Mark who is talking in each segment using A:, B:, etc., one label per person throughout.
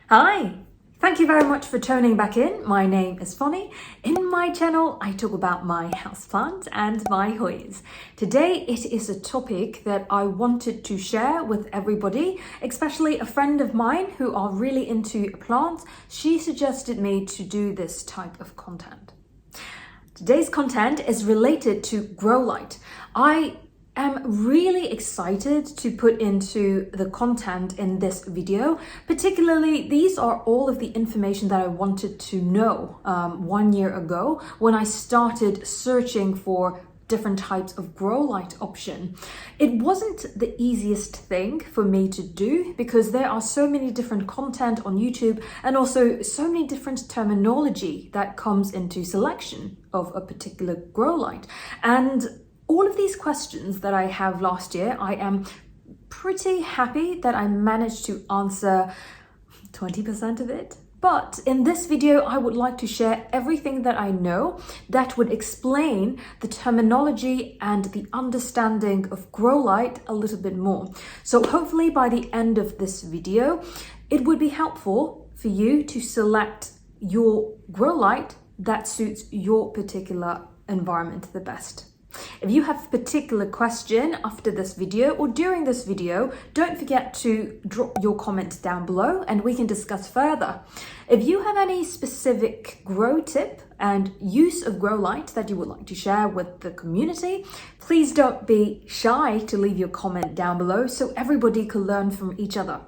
A: Hi! Thank you very much for tuning back in. My name is Fonny. In my channel, I talk about my houseplants and my Hoyas. Today, it is a topic that I wanted to share with everybody, especially a friend of mine who are really into plants. She suggested me to do this type of content. Today's content is related to grow light. I am really excited to put into the content in this video. Particularly, these are all of the information that I wanted to know 1 year ago when I started searching for different types of grow light option. It wasn't the easiest thing for me to do because there are so many different content on YouTube and also so many different terminology that comes into selection of a particular grow light. And all of these questions that I have last year, I am pretty happy that I managed to answer 20% of it. But in this video, I would like to share everything that I know that would explain the terminology and the understanding of grow light a little bit more. So hopefully by the end of this video, it would be helpful for you to select your grow light that suits your particular environment the best. If you have a particular question after this video or during this video, don't forget to drop your comment down below and we can discuss further. If you have any specific grow tip and use of grow light that you would like to share with the community, please don't be shy to leave your comment down below so everybody can learn from each other.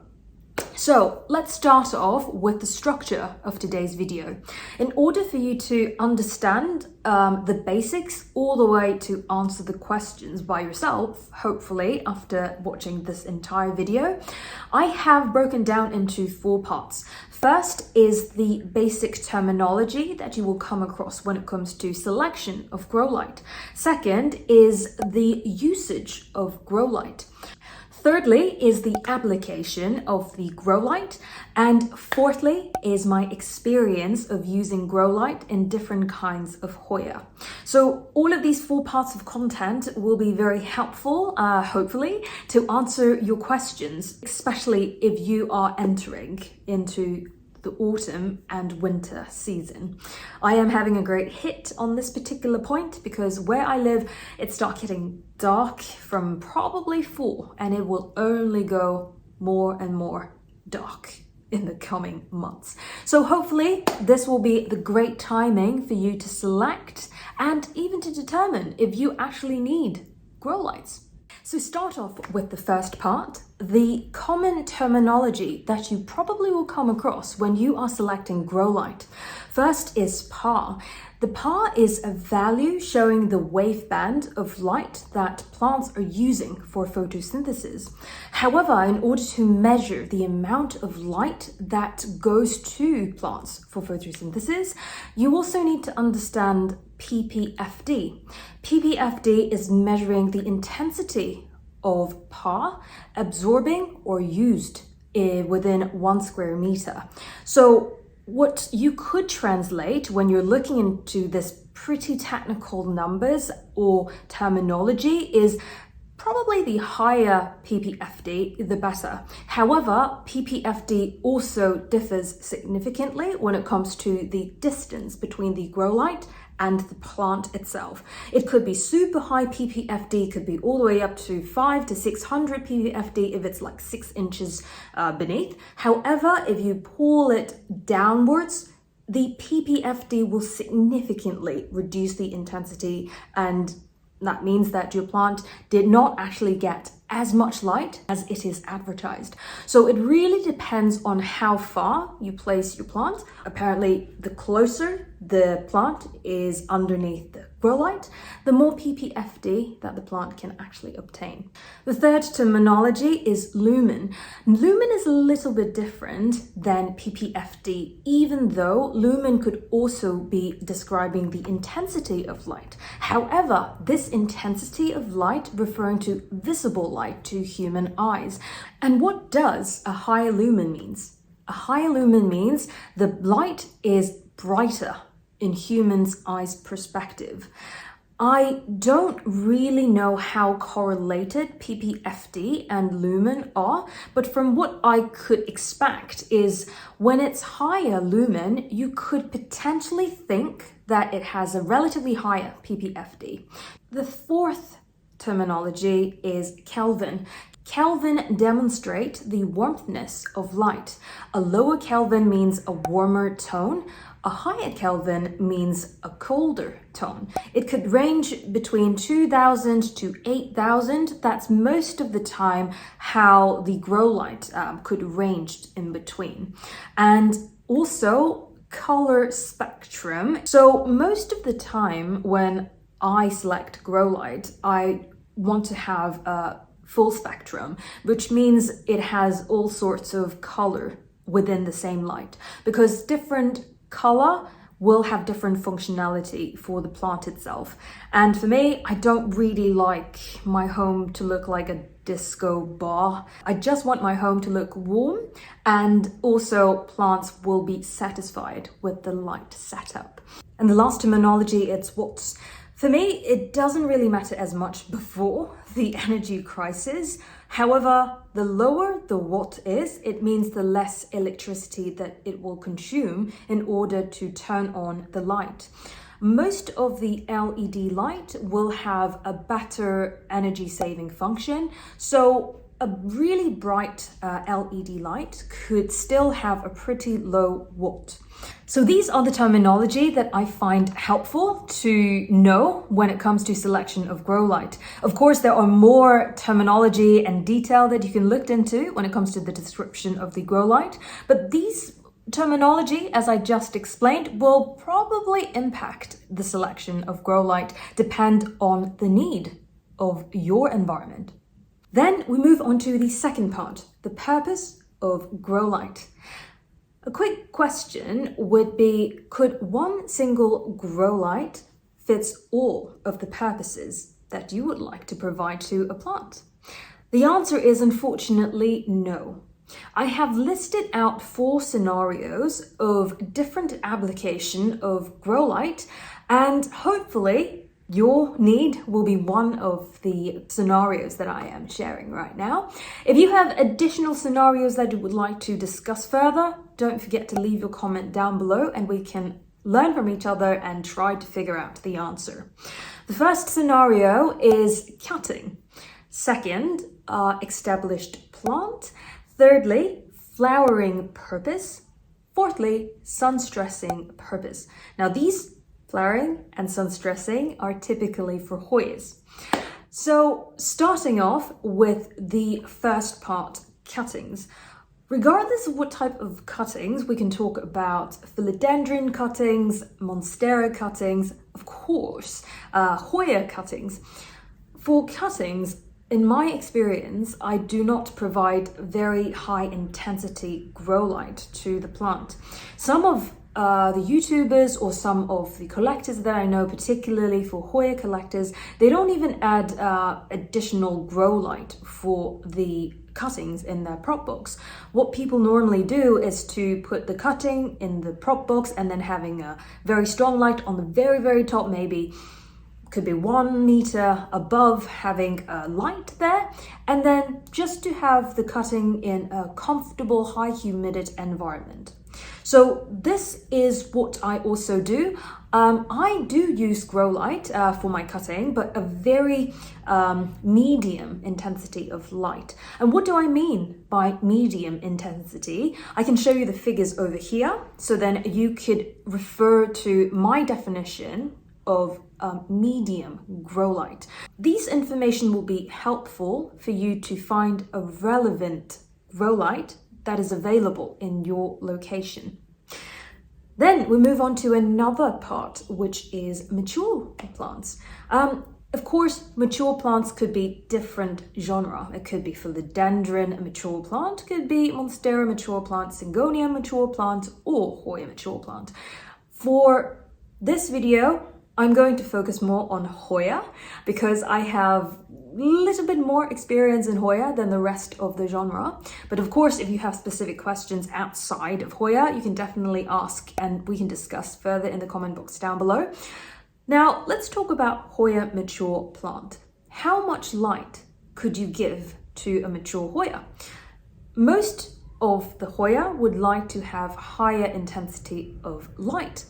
A: So let's start off with the structure of today's video. In order for you to understand the basics all the way to answer the questions by yourself, hopefully after watching this entire video, I have broken down into 4 parts. First is the basic terminology that you will come across when it comes to selection of grow light. Second is the usage of grow light. Thirdly is the application of the grow light, and fourthly is my experience of using grow light in different kinds of Hoya. So all of these 4 parts of content will be very helpful, hopefully, to answer your questions, especially if you are entering into the autumn and winter season. I am having a great hit on this particular point because where I live, it starts getting dark from probably 4 and it will only go more and more dark in the coming months. So hopefully this will be the great timing for you to select and even to determine if you actually need grow lights. So start off with the first part, the common terminology that you probably will come across when you are selecting grow light. First is PAR. The PAR is a value showing the waveband of light that plants are using for photosynthesis. However, in order to measure the amount of light that goes to plants for photosynthesis, you also need to understand PPFD. PPFD is measuring the intensity of PAR absorbing or used within 1 square meter. So what you could translate when you're looking into this pretty technical numbers or terminology is probably the higher PPFD, the better. However, PPFD also differs significantly when it comes to the distance between the grow light and the plant itself. It could be super high PPFD, could be all the way up to 500 to 600 PPFD if it's like 6 inches beneath. However, if you pull it downwards, the PPFD will significantly reduce the intensity, and that means that your plant did not actually get as much light as it is advertised. So it really depends on how far you place your plant. Apparently, the closer the plant is underneath the grow light, the more PPFD that the plant can actually obtain. The third terminology is lumen. Lumen is a little bit different than PPFD, even though lumen could also be describing the intensity of light. However, this intensity of light referring to visible light to human eyes. And what does a higher lumen means? A higher lumen means the light is brighter in humans' eyes perspective. I don't really know how correlated PPFD and lumen are, but from what I could expect is when it's higher lumen, you could potentially think that it has a relatively higher PPFD. The fourth terminology is Kelvin. Kelvin demonstrate the warmthness of light. A lower Kelvin means a warmer tone. A higher Kelvin means a colder tone. It could range between 2000 to 8000. That's most of the time how the grow light could range in between. And also color spectrum. So most of the time when I select grow light, I want to have a full spectrum, which means it has all sorts of color within the same light, because different color will have different functionality for the plant itself. And for me, I don't really like my home to look like a disco bar. I just want my home to look warm, and also plants will be satisfied with the light setup. And the last terminology, it's watts. For me, it doesn't really matter as much before the energy crisis. However, the lower the watt is, it means the less electricity that it will consume in order to turn on the light. Most of the LED light will have a better energy saving function. So a really bright LED light could still have a pretty low watt. So these are the terminology that I find helpful to know when it comes to selection of grow light. Of course, there are more terminology and detail that you can look into when it comes to the description of the grow light, but these terminology, as I just explained, will probably impact the selection of grow light, depend on the need of your environment. Then we move on to the second part, the purpose of grow light. A quick question would be, could one single grow light fits all of the purposes that you would like to provide to a plant? The answer is unfortunately no. I have listed out 4 scenarios of different application of grow light, and hopefully your need will be one of the scenarios that I am sharing right now. If you have additional scenarios that you would like to discuss further, don't forget to leave your comment down below and we can learn from each other and try to figure out the answer. The first scenario is cutting. Second, established plant. Thirdly, flowering purpose. Fourthly, sun stressing purpose. Now these flowering and sun stressing are typically for Hoyas. So starting off with the first part, cuttings. Regardless of what type of cuttings, we can talk about philodendron cuttings, monstera cuttings, of course, Hoya cuttings. For cuttings, in my experience, I do not provide very high intensity grow light to the plant. Some of the YouTubers or some of the collectors that I know, particularly for Hoya collectors, they don't even add additional grow light for the cuttings in their prop box. What people normally do is to put the cutting in the prop box and then having a very strong light on the very, very top, maybe could be 1 meter above, having a light there, and then just to have the cutting in a comfortable high humidity environment. So this is what I also do. I do use grow light for my cutting, but a very medium intensity of light. And what do I mean by medium intensity? I can show you the figures over here, so then you could refer to my definition of medium grow light. These information will be helpful for you to find a relevant grow light that is available in your location. Then we move on to another part, which is mature plants. Of course, mature plants could be different genre. It could be philodendron, a mature plant, could be monstera mature plant, syngonium mature plant, or Hoya mature plant. For this video, I'm going to focus more on Hoya because I have a little bit more experience in Hoya than the rest of the genre. But of course, if you have specific questions outside of Hoya, you can definitely ask and we can discuss further in the comment box down below. Now, let's talk about Hoya mature plant. How much light could you give to a mature Hoya? Most of the Hoya would like to have higher intensity of light.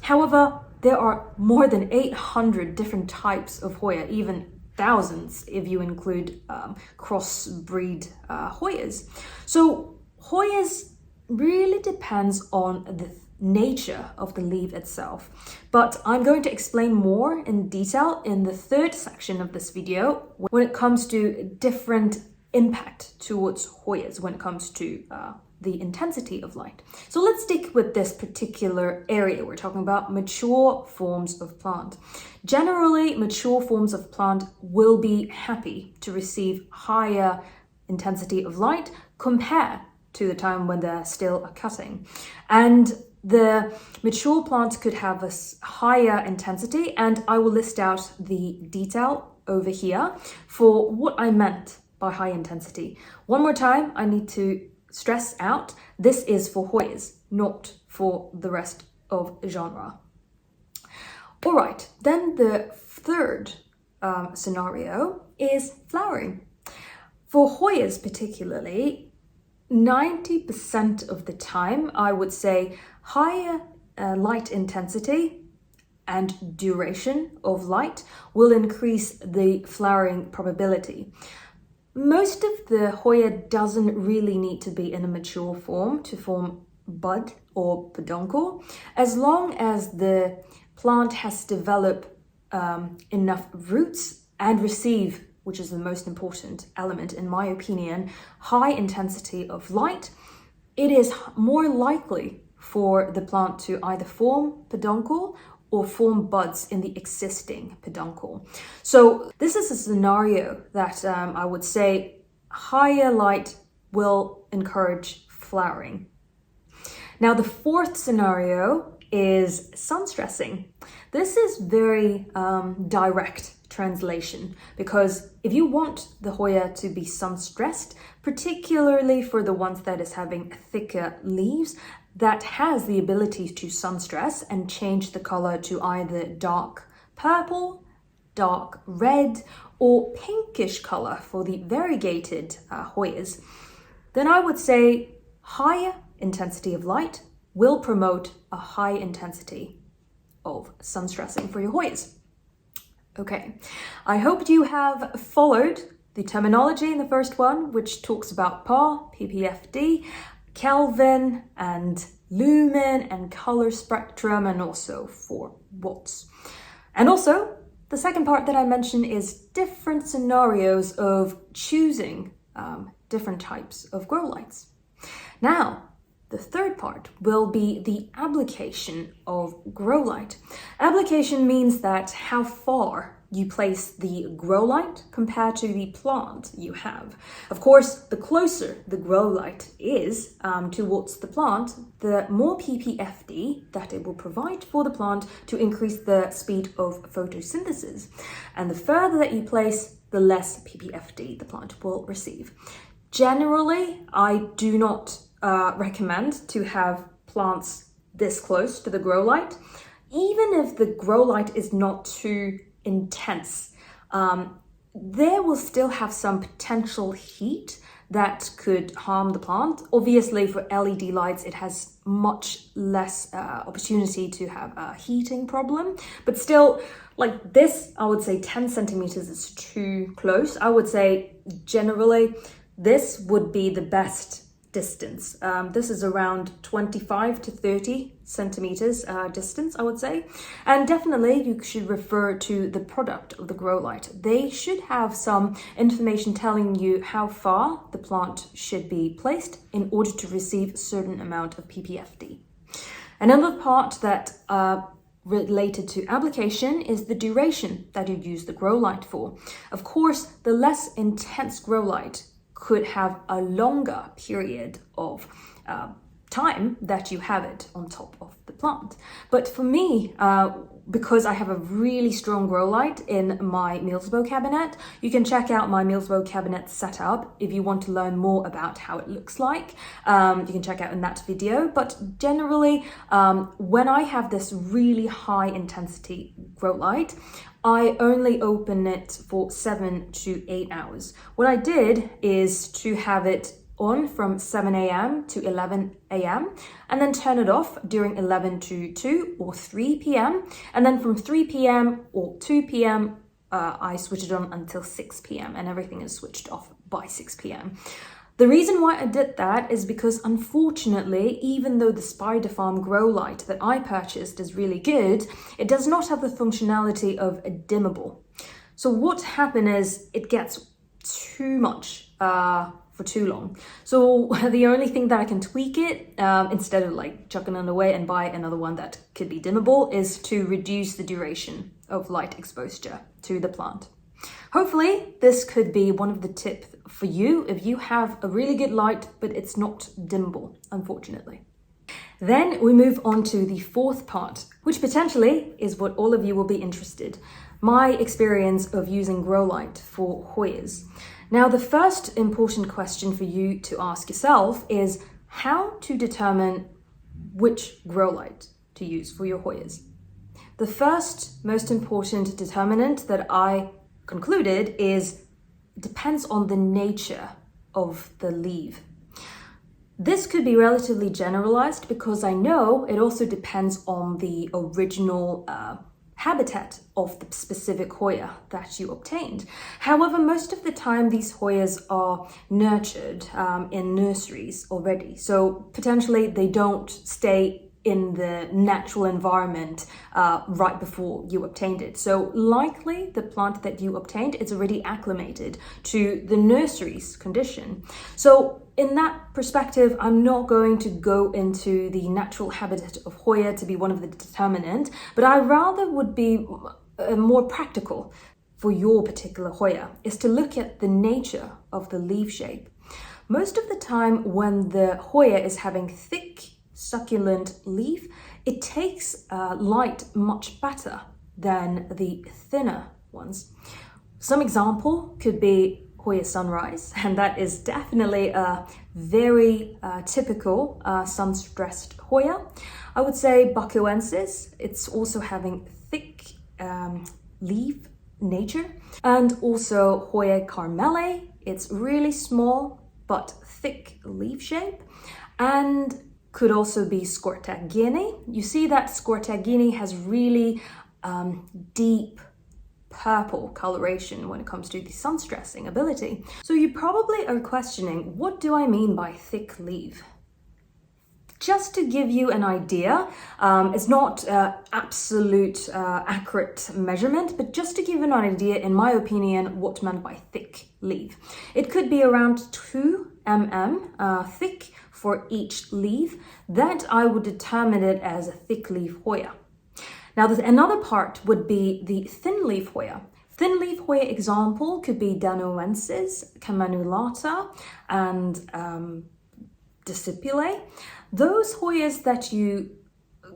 A: However, there are more than 800 different types of Hoya, even thousands if you include crossbreed Hoyas. So Hoyas really depends on the nature of the leaf itself, but I'm going to explain more in detail in the third section of this video when it comes to different impact towards Hoyas when it comes to the intensity of light. So let's stick with this particular area. We're talking about mature forms of plant. Generally, mature forms of plant will be happy to receive higher intensity of light compared to the time when they're still cutting. And the mature plants could have a higher intensity, and I will list out the detail over here for what I meant by high intensity. One more time, I need to stress out, this is for Hoyas, not for the rest of genre. All right, then the third scenario is flowering. For Hoyas particularly, 90% of the time, I would say higher light intensity and duration of light will increase the flowering probability. Most of the Hoya doesn't really need to be in a mature form to form bud or peduncle, as long as the plant has developed enough roots and receive, which is the most important element in my opinion, high intensity of light. It is more likely for the plant to either form peduncle or form buds in the existing peduncle. So this is a scenario that I would say higher light will encourage flowering. Now the fourth scenario is sun stressing. This is very direct translation, because if you want the Hoya to be sun stressed, particularly for the ones that is having thicker leaves, that has the ability to sun stress and change the color to either dark purple, dark red, or pinkish color for the variegated Hoyas, then I would say higher intensity of light will promote a high intensity of sun stressing for your Hoyas. Okay, I hope you have followed the terminology in the first one, which talks about PAR, PPFD, Kelvin and lumen and color spectrum, and also for watts. And also the second part that I mentioned is different scenarios of choosing different types of grow lights. Now the third part will be the application of grow light. Application means that how far you place the grow light compared to the plant you have. Of course, the closer the grow light is towards the plant, the more PPFD that it will provide for the plant to increase the speed of photosynthesis. And the further that you place, the less PPFD the plant will receive. Generally, I do not recommend to have plants this close to the grow light, even if the grow light is not too intense. There will still have some potential heat that could harm the plant. Obviously for LED lights it has much less opportunity to have a heating problem, but still, like this, I would say 10 centimeters is too close. I would say generally this would be the best distance. This is around 25 to 30 centimeters distance, I would say. And definitely you should refer to the product of the grow light. They should have some information telling you how far the plant should be placed in order to receive a certain amount of PPFD. Another part that related to application is the duration that you use the grow light for. Of course, the less intense grow light could have a longer period of time that you have it on top of the plant. But for me, because I have a really strong grow light in my Meelsbo cabinet, you can check out my Meelsbo cabinet setup if you want to learn more about how it looks like. You can check out in that video. But generally, when I have this really high intensity grow light, I only open it for 7 to 8 hours. What I did is to have it on from 7 a.m. to 11 a.m. and then turn it off during 11 to 2 or 3 p.m. And then from 3 p.m. or 2 p.m. I switch it on until 6 p.m. and everything is switched off by 6 p.m. The reason why I did that is because, unfortunately, even though the Spider Farm grow light that I purchased is really good, it does not have the functionality of a dimmable. So what happened is it gets too much for too long. So the only thing that I can tweak it, instead of like chucking it away and buy another one that could be dimmable, is to reduce the duration of light exposure to the plant. Hopefully this could be one of the tips for you if you have a really good light, but it's not dimmable, unfortunately. Then we move on to the fourth part, which potentially is what all of you will be interested. My experience of using grow light for Hoyas. Now, the first important question for you to ask yourself is how to determine which grow light to use for your Hoyas. The first most important determinant that I concluded is it depends on the nature of the leaf. This could be relatively generalized because I know it also depends on the original habitat of the specific Hoya that you obtained. However, most of the time these Hoyas are nurtured in nurseries already, so potentially they don't stay in the natural environment right before you obtained it. So likely the plant that you obtained is already acclimated to the nursery's condition. So in that perspective, I'm not going to go into the natural habitat of Hoya to be one of the determinant, but I rather would be more practical for your particular Hoya, is to look at the nature of the leaf shape. Most of the time when the Hoya is having thick, succulent leaf, it takes light much better than the thinner ones. Some example could be Hoya Sunrise, and that is definitely a very typical sun-stressed Hoya. I would say Bakoensis, it's also having thick leaf nature, and also Hoya Carmelae, it's really small but thick leaf shape, and could also be Scortagini. You see that Scortagini has really deep purple coloration when it comes to the sun stressing ability. So you probably are questioning, what do I mean by thick leaf? Just to give you an idea, it's not absolute accurate measurement, but just to give you an idea, in my opinion, what meant by thick leaf. It could be around 2 mm thick for each leaf. That I would determine it as a thick leaf Hoya. Now, another part would be the thin leaf Hoya. Thin leaf Hoya example could be Danoensis, Camanulata, and Decipulae. Those Hoyas that you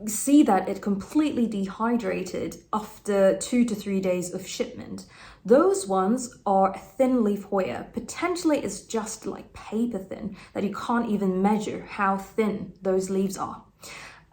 A: see that it completely dehydrated after 2 to 3 days of shipment, those ones are thin leaf Hoya. Potentially it's just like paper thin, that you can't even measure how thin those leaves are.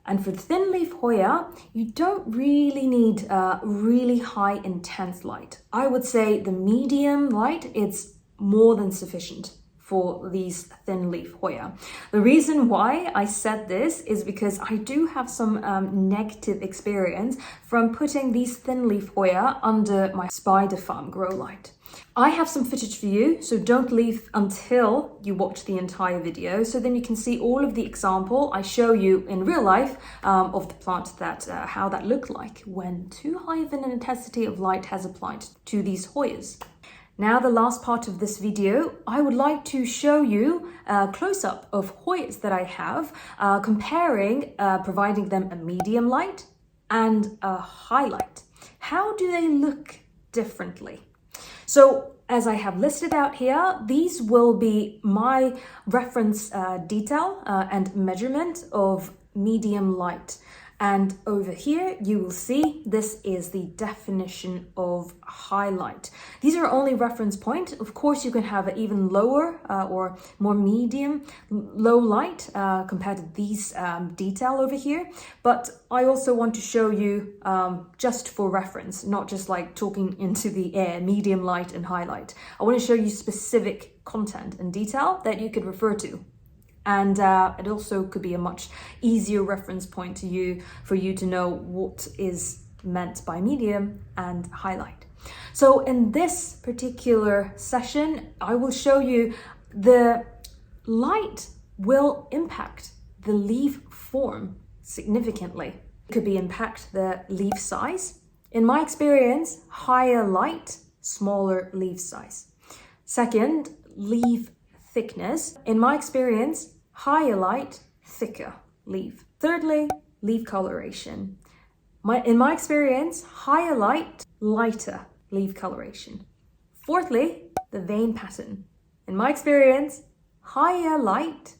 A: And for thin leaf Hoya, you don't really need really high intense light. I would say the medium light, it's more than sufficient for these thin leaf Hoya. The reason why I said this is because I do have some negative experience from putting these thin leaf Hoya under my Spider Farm grow light. I have some footage for you, so don't leave until you watch the entire video, so then you can see all of the example I show you in real life of the plant, that how that looked like when too high of an intensity of light has applied to these Hoyas. Now, the last part of this video, I would like to show you a close-up of Hoyas that I have, comparing, providing them a medium light and a high light. How do they look differently? So, as I have listed out here, these will be my reference detail and measurement of medium light. And over here, you will see this is the definition of highlight. These are only reference point. Of course, you can have an even lower or more medium low light compared to these detail over here. But I also want to show you just for reference, not just like talking into the air, medium light and highlight. I want to show you specific content and detail that you could refer to. And it also could be a much easier reference point to you for you to know what is meant by medium and highlight. So in this particular session, I will show you the light will impact the leaf form significantly. It could be impact the leaf size. In my experience, higher light, smaller leaf size. Second, leaf thickness. In my experience, higher light, thicker leaf. Thirdly, leaf coloration. In my experience, higher light, lighter leaf coloration. Fourthly, the vein pattern. In my experience, higher light,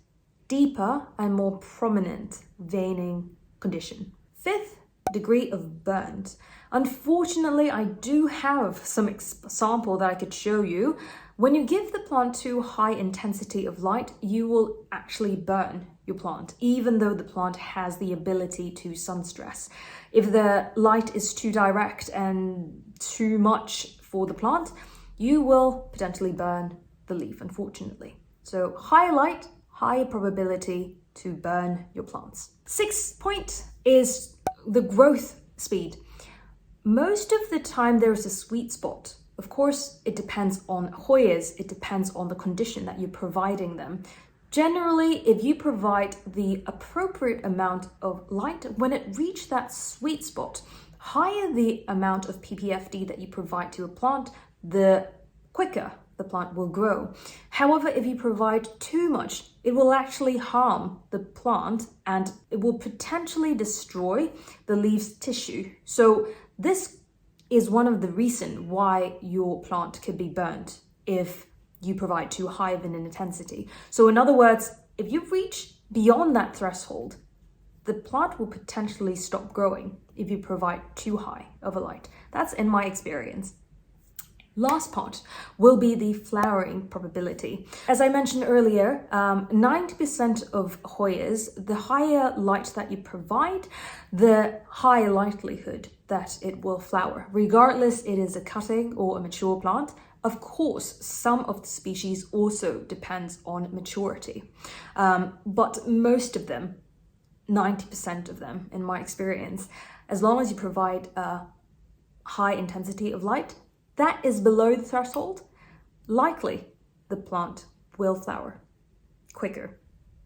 A: deeper and more prominent veining condition. Fifth, degree of burnt. Unfortunately, I do have some example that I could show you. When you give the plant too high intensity of light, you will actually burn your plant, even though the plant has the ability to sun stress. If the light is too direct and too much for the plant, you will potentially burn the leaf, unfortunately. So higher light, higher probability to burn your plants. Sixth point is the growth speed. Most of the time there is a sweet spot. Of course, it depends on Hoyas, it depends on the condition that you're providing them. Generally, if you provide the appropriate amount of light, when it reaches that sweet spot, higher the amount of PPFD that you provide to a plant, the quicker the plant will grow. However, if you provide too much, it will actually harm the plant and it will potentially destroy the leaf's tissue. So this is one of the reasons why your plant could be burnt if you provide too high of an intensity. So in other words, if you reach beyond that threshold, the plant will potentially stop growing if you provide too high of a light. That's in my experience. Last part will be the flowering probability. As I mentioned earlier, 90% of Hoyas, the higher light that you provide, the higher likelihood that it will flower, regardless it is a cutting or a mature plant. Of course, some of the species also depends on maturity, but most of them, 90% of them, in my experience, as long as you provide a high intensity of light, that is below the threshold, likely the plant will flower quicker.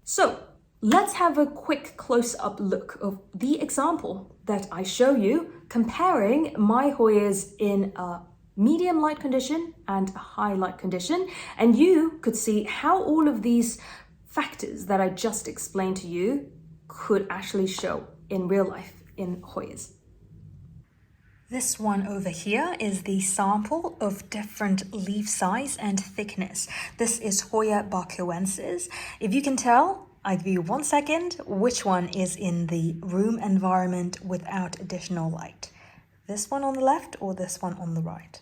A: So let's have a quick close-up look of the example that I show you, comparing my Hoyas in a medium light condition and a high light condition. And you could see how all of these factors that I just explained to you could actually show in real life in Hoyas. This one over here is the sample of different leaf size and thickness. This is Hoya Bakoensis. If you can tell, I'll give you 1 second, which one is in the room environment without additional light. This one on the left or this one on the right?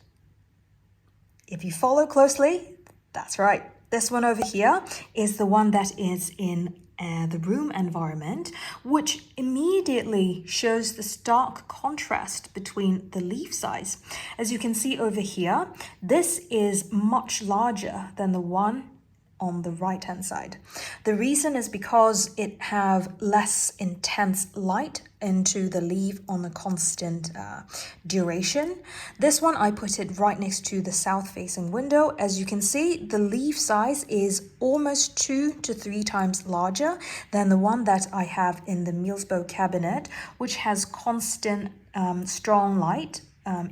A: If you follow closely, that's right. This one over here is the one that is in the room environment, which immediately shows the stark contrast between the leaf size. As you can see over here, this is much larger than the one on the right hand side. The reason is because it have less intense light into the leaf on a constant duration. This one I put it right next to the south facing window. As you can see, the leaf size is almost 2 to 3 times larger than the one that I have in the Meelsbo cabinet, which has constant strong light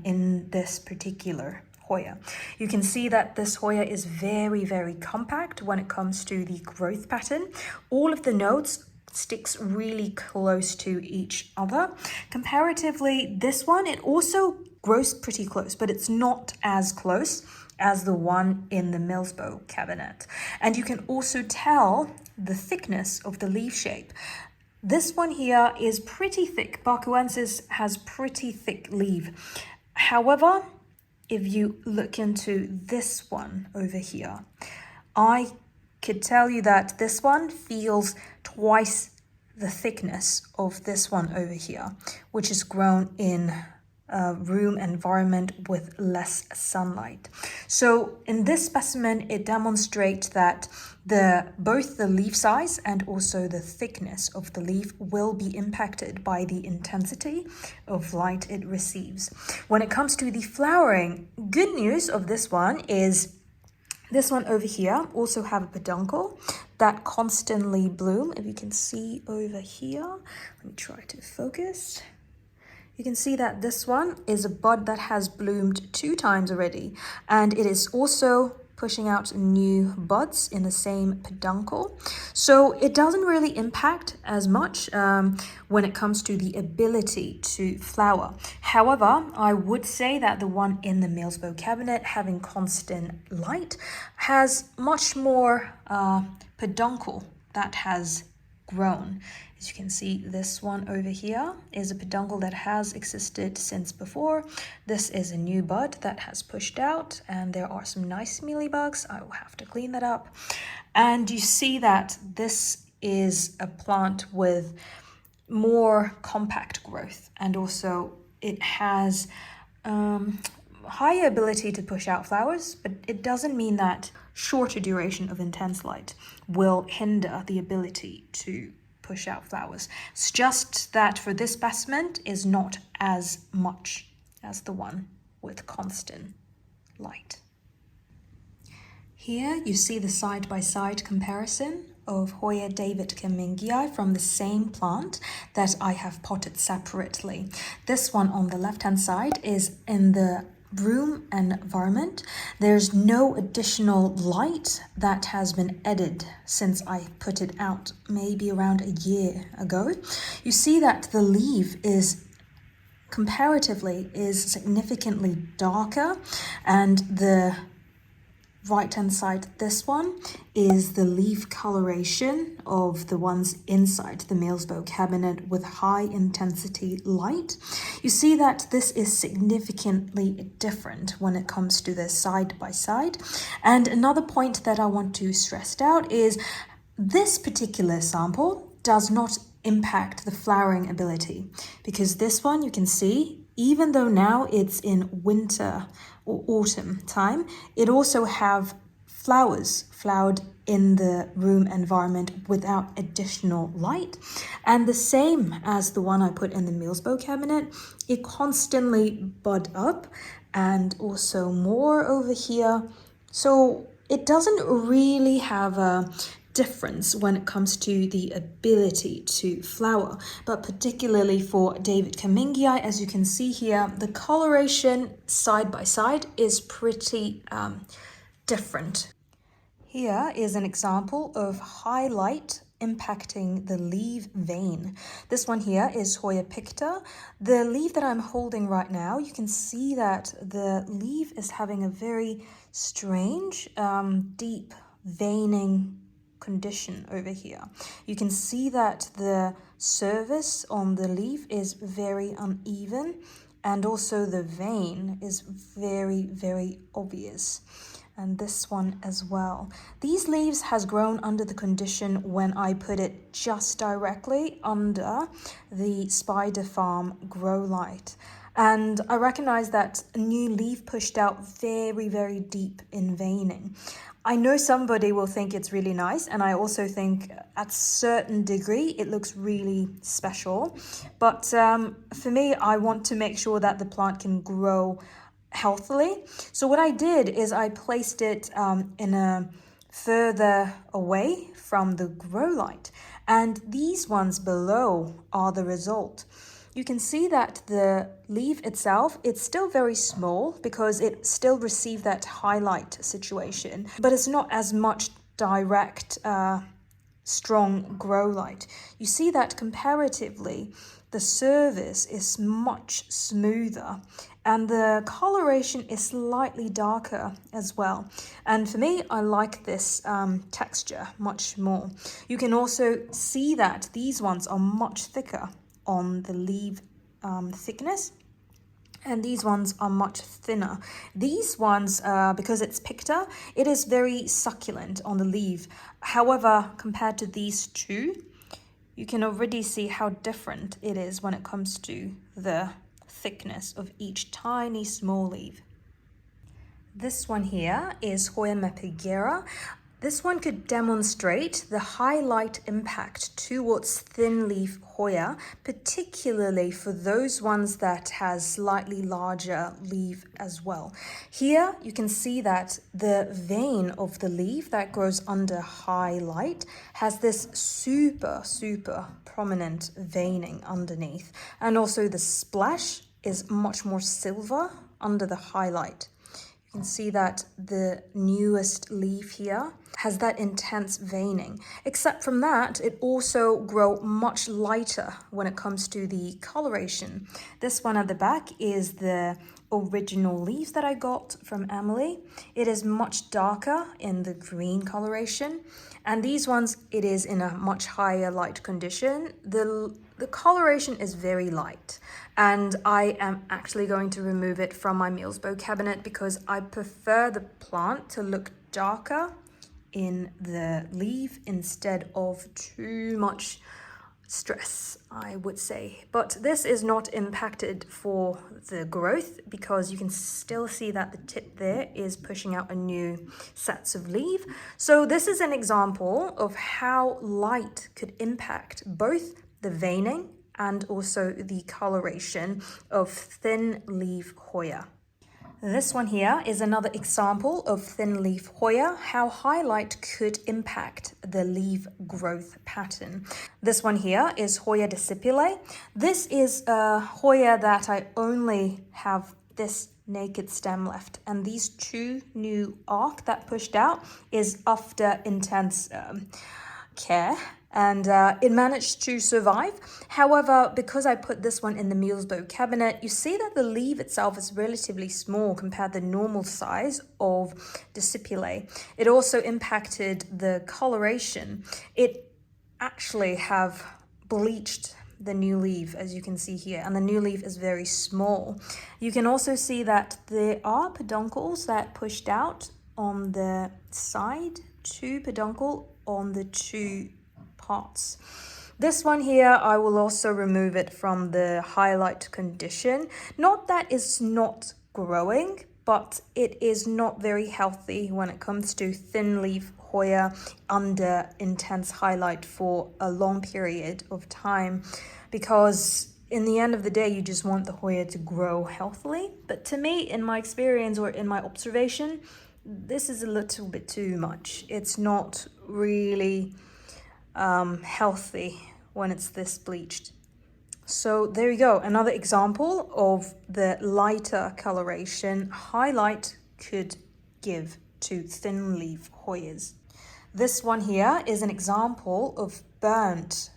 A: in this particular Hoya. You can see that this Hoya is very, very compact when it comes to the growth pattern. All of the nodes sticks really close to each other. Comparatively, this one, it also grows pretty close, but it's not as close as the one in the Meelsbo cabinet. And you can also tell the thickness of the leaf shape. This one here is pretty thick. Bakoensis has pretty thick leaf. However, if you look into this one over here, I could tell you that this one feels twice the thickness of this one over here, which is grown in a room environment with less sunlight. So in this specimen, it demonstrates that both the leaf size and also the thickness of the leaf will be impacted by the intensity of light it receives. When it comes to the flowering, good news of this one is this one over here also have a peduncle that constantly bloom. If you can see over here, let me try to focus. You can see that this one is a bud that has bloomed 2 times already, and it is also pushing out new buds in the same peduncle. So it doesn't really impact as much when it comes to the ability to flower. However, I would say that the one in the Millsbow cabinet having constant light has much more peduncle that has grown. As you can see, this one over here is a peduncle that has existed since before. This is a new bud that has pushed out, and there are some nice mealybugs. I will have to clean that up. And you see that this is a plant with more compact growth, and also it has higher ability to push out flowers, but it doesn't mean that shorter duration of intense light will hinder the ability to push out flowers. It's just that for this specimen is not as much as the one with constant light. Here you see the side-by-side comparison of Hoya Davidcummingii from the same plant that I have potted separately. This one on the left-hand side is in the room environment. There's no additional light that has been added since I put it out maybe around a year ago. You see that the leaf is comparatively significantly darker, and the right-hand side, this one, is the leaf coloration of the ones inside the Millsbow cabinet with high intensity light. You see that this is significantly different when it comes to the side-by-side. And another point that I want to stress out is this particular sample does not impact the flowering ability, because this one you can see, even though now it's in winter or autumn time, it also have flowers flowered in the room environment without additional light. And the same as the one I put in the Millsbow cabinet, it constantly bud up, and also more over here. So it doesn't really have a difference when it comes to the ability to flower, but particularly for Davidcummingii, as you can see here, the coloration side by side is pretty different. Here is an example of highlight impacting the leaf vein. This one here is Hoya Picta. The leaf that I'm holding right now, you can see that the leaf is having a very strange deep veining condition over here. You can see that the surface on the leaf is very uneven, and also the vein is very obvious, and this one as well. These leaves has grown under the condition when I put it just directly under the spider farm grow light. And I recognize that a new leaf pushed out very deep in veining. I know somebody will think it's really nice, and I also think at a certain degree it looks really special. But for me, I want to make sure that the plant can grow healthily. So what I did is I placed it in a further away from the grow light, and these ones below are the result. You can see that the leaf itself, it's still very small because it still received that highlight situation, but it's not as much direct, strong grow light. You see that comparatively, the surface is much smoother and the coloration is slightly darker as well. And for me, I like this texture much more. You can also see that these ones are much thicker on the leaf thickness, and these ones are much thinner. These ones, because it's Picta, it is very succulent on the leaf. However, compared to these two, you can already see how different it is when it comes to the thickness of each tiny small leaf. This one here is Hoya Mappigera. This one could demonstrate the highlight impact towards thin leaf Hoya, particularly for those ones that has slightly larger leaf as well. Here you can see that the vein of the leaf that grows under high light has this super prominent veining underneath, and also the splash is much more silver under the highlight. You can see that the newest leaf here has that intense veining. Except from that, it also grows much lighter when it comes to the coloration. This one at the back is the original leaf that I got from Emily. It is much darker in the green coloration, and these ones, it is in a much higher light condition. The coloration is very light, and I am actually going to remove it from my meals bow cabinet because I prefer the plant to look darker in the leaf instead of too much stress, I would say. But this is not impacted for the growth because you can still see that the tip there is pushing out a new sets of leaf. So this is an example of how light could impact both the veining and also the coloration of thin leaf Hoya. This one here is another example of thin leaf Hoya, how highlight could impact the leaf growth pattern. This one here is Hoya Decipulae. This is a Hoya that I only have this naked stem left, and these two new arc that pushed out is after intense care, and it managed to survive. However, because I put this one in the meals bow cabinet, you see that the leaf itself is relatively small compared to the normal size of Decipulae. It also impacted the coloration. It actually have bleached the new leaf, as you can see here, and the new leaf is very small. You can also see that there are peduncles that pushed out on the side, two peduncle on the two parts. This one here, I will also remove it from the highlight condition. Not that it's not growing, but it is not very healthy when it comes to thin leaf Hoya under intense highlight for a long period of time, because in the end of the day, you just want the Hoya to grow healthily. But to me, in my experience or in my observation, this is a little bit too much. It's not really healthy when it's this bleached. So there you go, another example of the lighter coloration highlight could give to thin leaf Hoyas. This one here is an example of burnt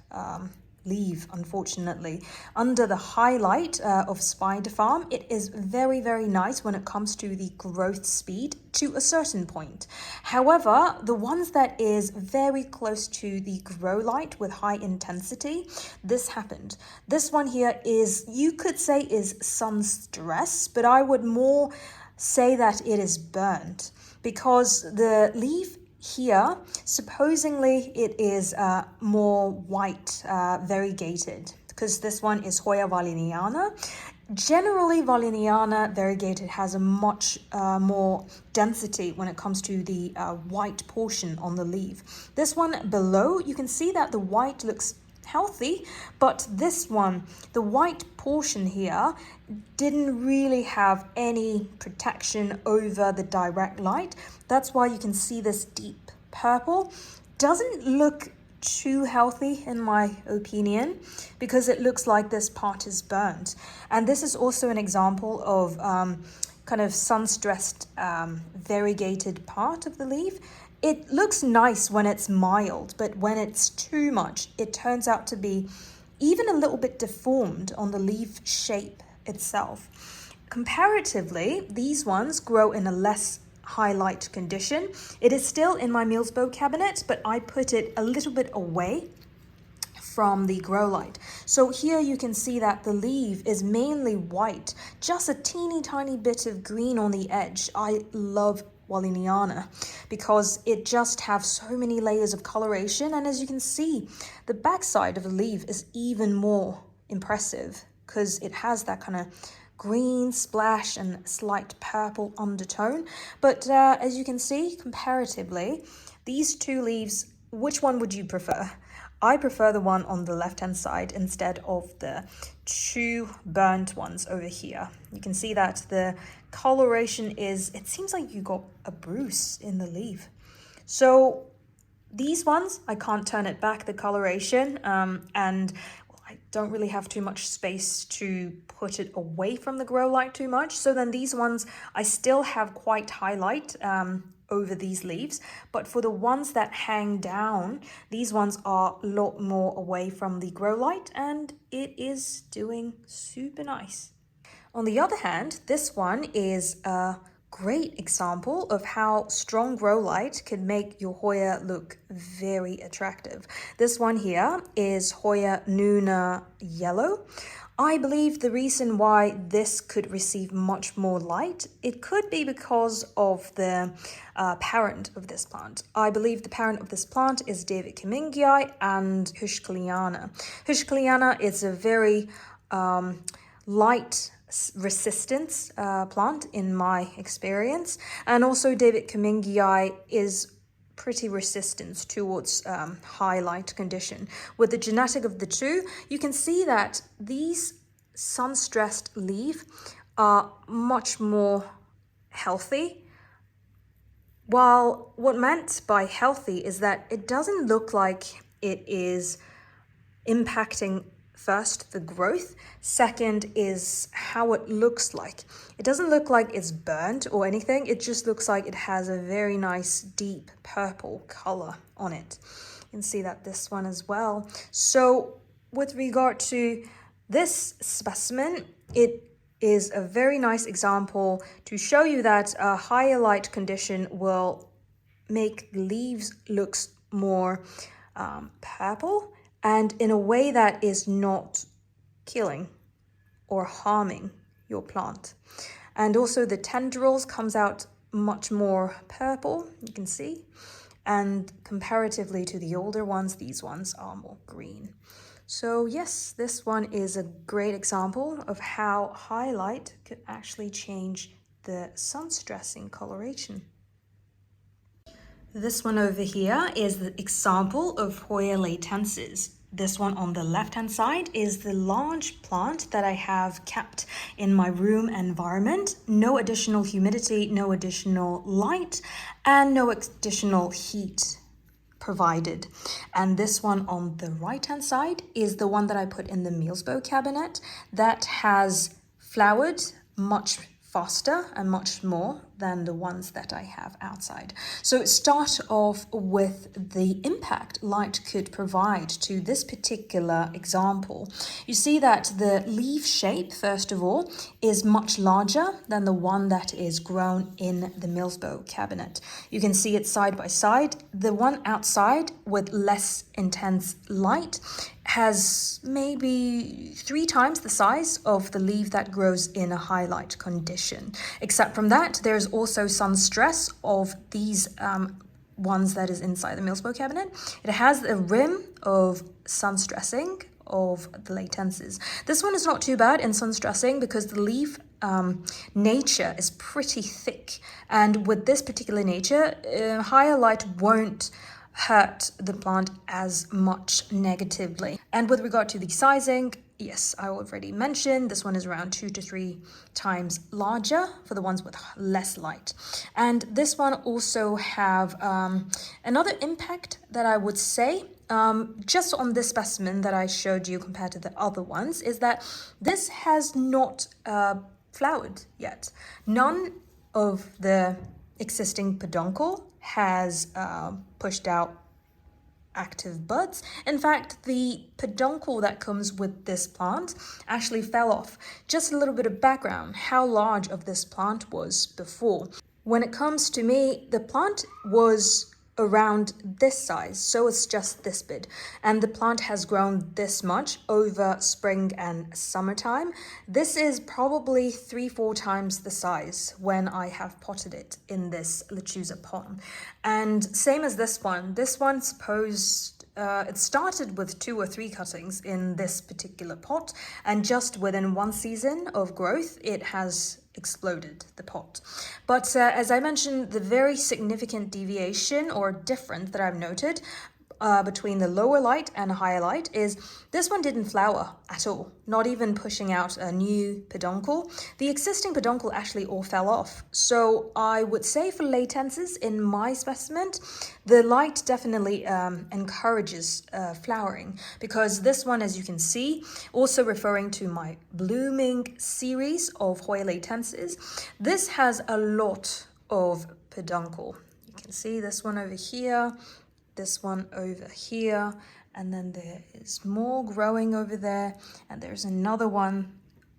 A: leaf, unfortunately. Under the highlight of Spider Farm, it is very nice when it comes to the growth speed to a certain point. However, the ones that is very close to the grow light with high intensity, this happened. This one here is, you could say, is sun stress, but I would more say that it is burnt, because the leaf here, supposedly it is more white, variegated, because this one is Hoya Walliniana. Generally, Walliniana variegated has a much more density when it comes to the white portion on the leaf. This one below, you can see that the white looks healthy, but this one, the white portion here, didn't really have any protection over the direct light. That's why you can see this deep purple. Doesn't look too healthy in my opinion, because it looks like this part is burnt. And this is also an example of kind of sun-stressed variegated part of the leaf. It looks nice when it's mild, but when it's too much, it turns out to be even a little bit deformed on the leaf shape itself. Comparatively, these ones grow in a less highlight condition. It is still in my Meals bow cabinet, but I put it a little bit away from the grow light. So here you can see that the leaf is mainly white, just a teeny tiny bit of green on the edge. I love Walliniana because it just has so many layers of coloration, and as you can see, the backside of the leaf is even more impressive because it has that kind of green splash and slight purple undertone. But as you can see, comparatively, these two leaves, which one would you prefer? I prefer the one on the left-hand side instead of the two burnt ones over here. You can see that the coloration is, it seems like you got a bruise in the leaf. So these ones, I can't turn it back, the coloration, and I don't really have too much space to put it away from the grow light too much. So then these ones, I still have quite highlight over these leaves, but for the ones that hang down, these ones are a lot more away from the grow light, and it is doing super nice. On the other hand, this one is a great example of how strong grow light can make your Hoya look very attractive. This one here is Hoya Noona yellow. I believe the reason why this could receive much more light, it could be because of the parent of this plant. I believe the parent of this plant is Davidcummingii and Hoya. Hoya is a very light resistance plant in my experience, and also Davidcummingii is pretty resistant towards high light condition. With the genetic of the two, you can see that these sun-stressed leaves are much more healthy. While what meant by healthy is that it doesn't look like it is impacting first the growth, second is how it looks like. It doesn't look like it's burnt or anything, it just looks like it has a very nice deep purple color on it. You can see that this one as well. So with regard to this specimen, it is a very nice example to show you that a higher light condition will make the leaves look more purple, and in a way that is not killing or harming your plant. And also the tendrils comes out much more purple, you can see, and comparatively to the older ones, these ones are more green. So yes, this one is a great example of how highlight could actually change the sun stressing coloration. This one over here is the example of Hoya Leytensis. This one on the left-hand side is the large plant that I have kept in my room environment. No additional humidity, no additional light, and no additional heat provided. And this one on the right-hand side is the one that I put in the Meals bow cabinet that has flowered much faster and much more than the ones that I have outside. So start off with the impact light could provide to this particular example. You see that the leaf shape, first of all, is much larger than the one that is grown in the Meals bow cabinet. You can see it side by side. The one outside with less intense light has maybe 3 times the size of the leaf that grows in a high light condition. Except from that, there's also sun stress of these ones that is inside the Meals bow cabinet. It has a rim of sun stressing of the Leytensis. This one is not too bad in sun stressing because the leaf nature is pretty thick, and with this particular nature, higher light won't hurt the plant as much negatively. And with regard to the sizing, yes, I already mentioned this one is around 2 to 3 times larger for the ones with less light. And this one also have another impact that I would say just on this specimen that I showed you compared to the other ones is that this has not flowered yet. None of the existing peduncle has pushed out active buds. In fact, the peduncle that comes with this plant actually fell off. Just a little bit of background, how large of this plant was before. When it comes to me, the plant was around this size, so it's just this big, and the plant has grown this much over spring and summertime. This is probably 3-4 times the size when I have potted it in this lechuza pot. And same as this one supposed it started with 2 or 3 cuttings in this particular pot, and just within 1 season of growth it has exploded, the pot. But as I mentioned, the very significant deviation or difference that I've noted between the lower light and higher light is this one didn't flower at all, not even pushing out a new peduncle. The existing peduncle actually all fell off. So I would say for Leytensis in my specimen, the light definitely encourages flowering, because this one, as you can see, also referring to my blooming series of Hoya Leytensis, this has a lot of peduncle. You can see this one over here, this one over here, and then there is more growing over there, and there's another one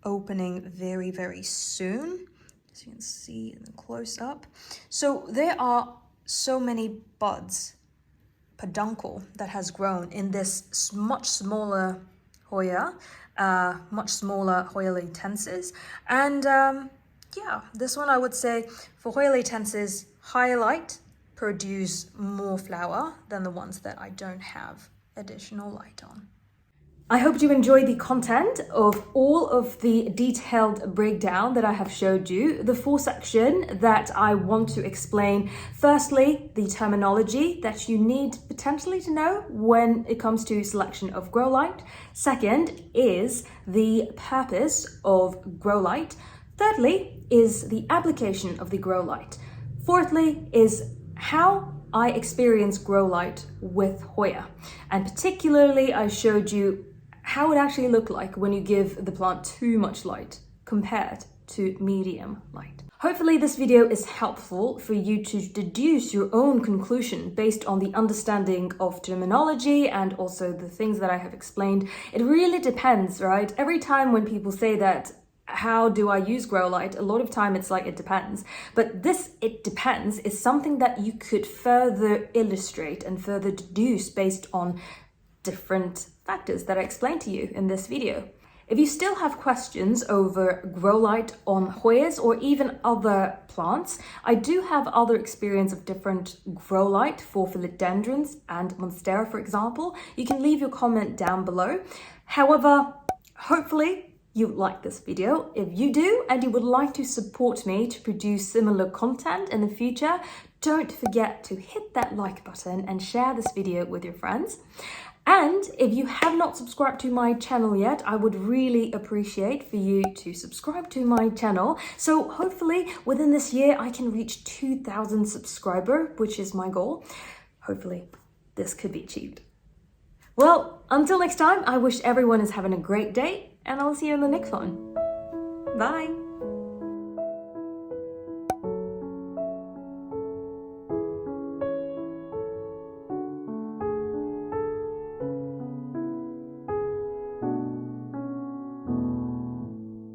A: opening very, very soon, as you can see in the close up. So there are so many buds, peduncle, that has grown in this much smaller Hoya, much smaller Hoya Leytensis. And yeah, this one I would say for Hoya Leytensis, higher light produce more flower than the ones that I don't have additional light on. I hope you enjoyed the content of all of the detailed breakdown that I have showed you. The full section that I want to explain, firstly, the terminology that you need potentially to know when it comes to selection of grow light. Second is the purpose of grow light. Thirdly is the application of the grow light. Fourthly is how I experience grow light with Hoya. And particularly I showed you how it actually looked like when you give the plant too much light compared to medium light. Hopefully this video is helpful for you to deduce your own conclusion based on the understanding of terminology and also the things that I have explained. It really depends, right? Every time when people say that, how do I use grow light? A lot of time it's like, it depends. But this "it depends" is something that you could further illustrate and further deduce based on different factors that I explained to you in this video. If you still have questions over grow light on Hoyas or even other plants, I do have other experience of different grow light for philodendrons and monstera, for example. You can leave your comment down below. However, hopefully you like this video. If you do and you would like to support me to produce similar content in the future, don't forget to hit that like button and share this video with your friends. And if you have not subscribed to my channel yet, I would really appreciate for you to subscribe to my channel. So hopefully within this year I can reach 2,000 subscribers, which is my goal. Hopefully this could be achieved. Well, until next time, I wish everyone is having a great day, and I'll see you in the next one. Bye!